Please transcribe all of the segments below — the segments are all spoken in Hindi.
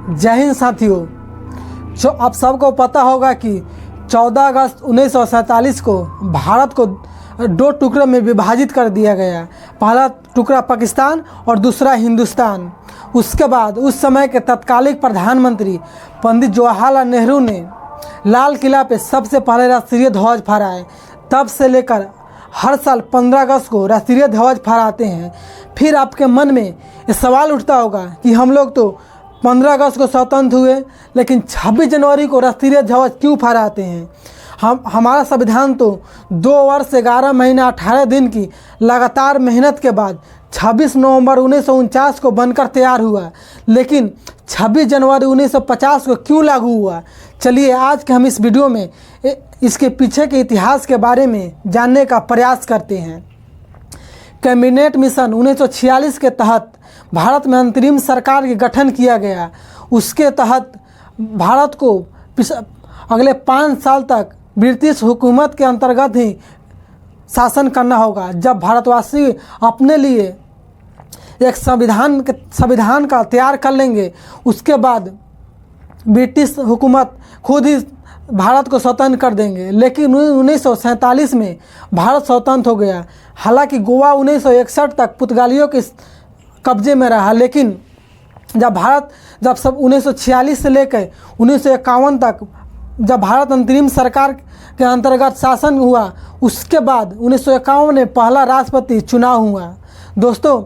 जय हिंद साथियों। आप सबको पता होगा कि 14 अगस्त 1947 को भारत को दो टुकड़ों में विभाजित कर दिया गया। पहला टुकड़ा पाकिस्तान और दूसरा हिंदुस्तान। उसके बाद उस समय के तत्कालीन प्रधानमंत्री पंडित जवाहरलाल नेहरू ने लाल किला पे सबसे पहले राष्ट्रीय ध्वज फहराए। तब से लेकर हर साल 15 अगस्त को राष्ट्रीय ध्वज फहराते हैं। फिर आपके मन में ये सवाल उठता होगा कि हम लोग तो 15 अगस्त को स्वतंत्र हुए, लेकिन 26 जनवरी को राष्ट्रीय ध्वज क्यों फहराते हैं? हमारा संविधान तो 2 वर्ष 11 महीना 18 दिन की लगातार मेहनत के बाद 26 नवंबर 1949 को बनकर तैयार हुआ, लेकिन 26 जनवरी 1950 को क्यों लागू हुआ? चलिए आज के हम इस वीडियो में इसके पीछे के इतिहास के बारे में जानने का प्रयास करते हैं। कैबिनेट मिशन 1946 के तहत भारत में अंतरिम सरकार के गठन किया गया। उसके तहत भारत को अगले 5 साल तक ब्रिटिश हुकूमत के अंतर्गत ही शासन करना होगा। जब भारतवासी अपने लिए एक संविधान का तैयार कर लेंगे, उसके बाद ब्रिटिश हुकूमत खुद ही भारत को स्वतंत्र कर देंगे। लेकिन 1947 में भारत स्वतंत्र हो गया। हालांकि गोवा 1961 तक पुर्तगालियों के कब्जे में रहा, लेकिन जब 1946 से लेकर 1951 तक जब भारत अंतरिम सरकार के अंतर्गत शासन हुआ, उसके बाद 1951 में पहला राष्ट्रपति चुनाव हुआ। दोस्तों,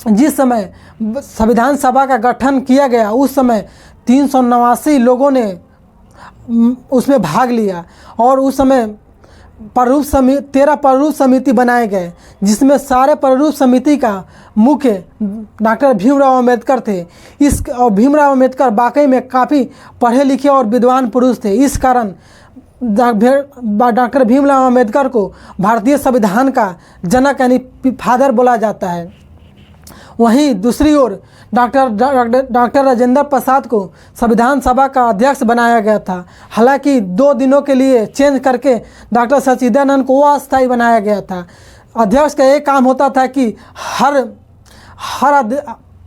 जिस समय संविधान सभा का गठन किया गया, उस समय 389 लोगों ने उसमें भाग लिया और उस समय 13 प्रारूप समिति बनाए गए, जिसमें सारे प्रारूप समिति का मुख्य डॉक्टर भीमराव अम्बेडकर थे। और भीमराव अम्बेडकर वाकई में काफ़ी पढ़े लिखे और विद्वान पुरुष थे। इस कारण डॉक्टर भीमराव अम्बेडकर को भारतीय संविधान का जनक यानी फादर बोला जाता है। वहीं दूसरी ओर डॉक्टर राजेंद्र प्रसाद को संविधान सभा का अध्यक्ष बनाया गया था। हालांकि 2 दिनों के लिए चेंज करके डॉक्टर सच्चिदानंद को अस्थायी बनाया गया था। अध्यक्ष का एक काम होता था कि हर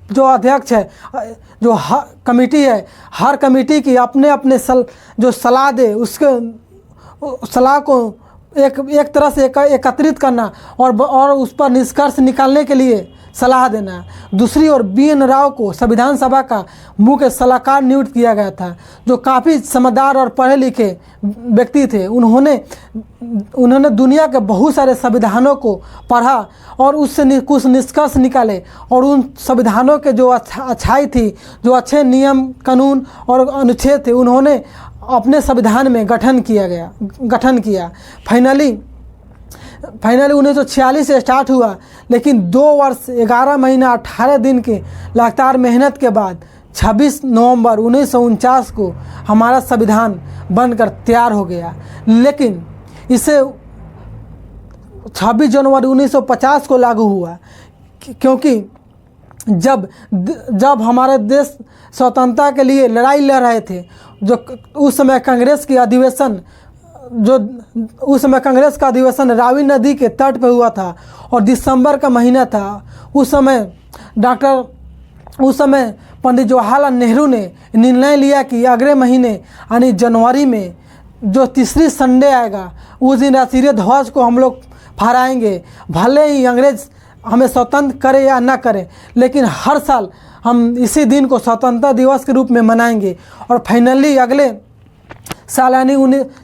जो अध्यक्ष है, जो कमेटी है, हर कमेटी की अपने जो सलाह दे, उसके सलाह को एक तरह से एकत्रित करना और उस पर निष्कर्ष निकालने के लिए सलाह देना। दूसरी ओर BN राव को संविधान सभा का मुख्य सलाहकार नियुक्त किया गया था, जो काफ़ी समझदार और पढ़े लिखे व्यक्ति थे। उन्होंने दुनिया के बहुत सारे संविधानों को पढ़ा और उससे कुछ निष्कर्ष निकाले, और उन संविधानों के जो अच्छाई थी, जो अच्छे नियम कानून और अनुच्छेद थे, उन्होंने अपने संविधान में गठन किया। फाइनली 1946 से स्टार्ट हुआ, लेकिन 2 वर्ष 11 महीना 18 दिन के लगातार मेहनत के बाद 26 नवंबर 1949 को हमारा संविधान बनकर तैयार हो गया। लेकिन इसे 26 जनवरी 1950 को लागू हुआ, क्योंकि जब हमारे देश स्वतंत्रता के लिए लड़ाई लड़ रहे थे, जो उस समय कांग्रेस का अधिवेशन रावी नदी के तट पर हुआ था और दिसंबर का महीना था। उस समय पंडित जवाहरलाल नेहरू ने निर्णय लिया कि अगले महीने यानी जनवरी में जो तीसरी संडे आएगा, उस दिन राष्ट्रीय ध्वज को हम लोग फहराएंगे। भले ही अंग्रेज हमें स्वतंत्र करे या ना करे, लेकिन हर साल हम इसी दिन को स्वतंत्रता दिवस के रूप में मनाएंगे। और फाइनली अगले साल यानी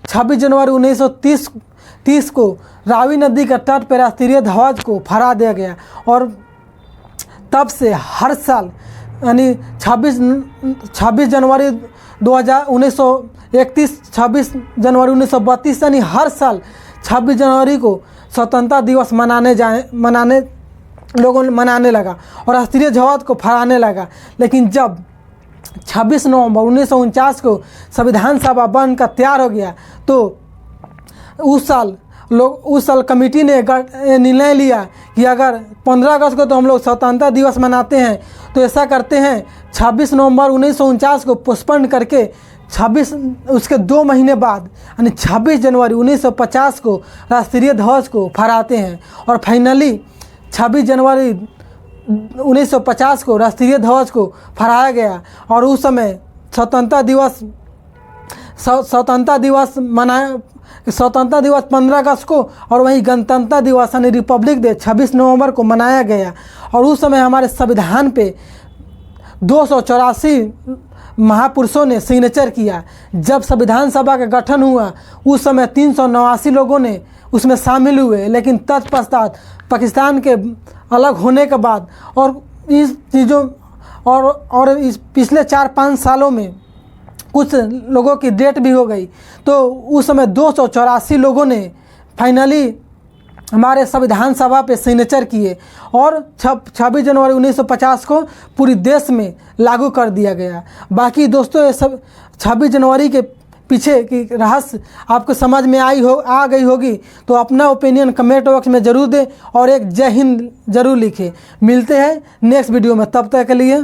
26 जनवरी 1930 को रावी नदी के तट पर राष्ट्रीय ध्वज को फहरा दिया गया। और तब से हर साल यानी 26 जनवरी 1931, 26 जनवरी 1932 यानी हर साल 26 जनवरी को स्वतंत्रता दिवस लोगों मनाने लगा और राष्ट्रीय ध्वज को फहराने लगा। लेकिन जब 26 नवंबर 1949 को संविधान सभा बनकर तैयार हो गया, तो उस साल कमेटी ने निर्णय लिया कि अगर 15 अगस्त को तो हम लोग स्वतंत्रता दिवस मनाते हैं, तो ऐसा करते हैं 26 नवंबर 1949 को पोस्टपोन करके उसके 2 महीने बाद यानी 26 जनवरी 1950 को राष्ट्रीय ध्वज को फहराते हैं। और फाइनली 26 जनवरी 1950 को राष्ट्रीय ध्वज को फहराया गया और उस समय स्वतंत्रता दिवस मनाया। स्वतंत्रता दिवस 15 अगस्त को और वहीं गणतंत्र दिवस यानी रिपब्लिक डे 26 नवंबर को मनाया गया। और उस समय हमारे संविधान पे 284 महापुरुषों ने सिग्नेचर किया। जब संविधान सभा का गठन हुआ उस समय 389 लोगों ने उसमें शामिल हुए, लेकिन तत्पश्चात पाकिस्तान के अलग होने के बाद और इस चीज़ों और इस पिछले 4-5 सालों में कुछ लोगों की डेथ भी हो गई, तो उस समय 284 लोगों ने फाइनली हमारे संविधान सभा पे सिग्नेचर किए और 26 जनवरी 1950 को पूरी देश में लागू कर दिया गया। बाकी दोस्तों ये सब 26 जनवरी के पीछे की रहस्य आपको समझ में आ गई होगी, तो अपना ओपिनियन कमेंट बॉक्स में ज़रूर दें और एक जय हिंद ज़रूर लिखें। मिलते हैं नेक्स्ट वीडियो में, तब तक के लिए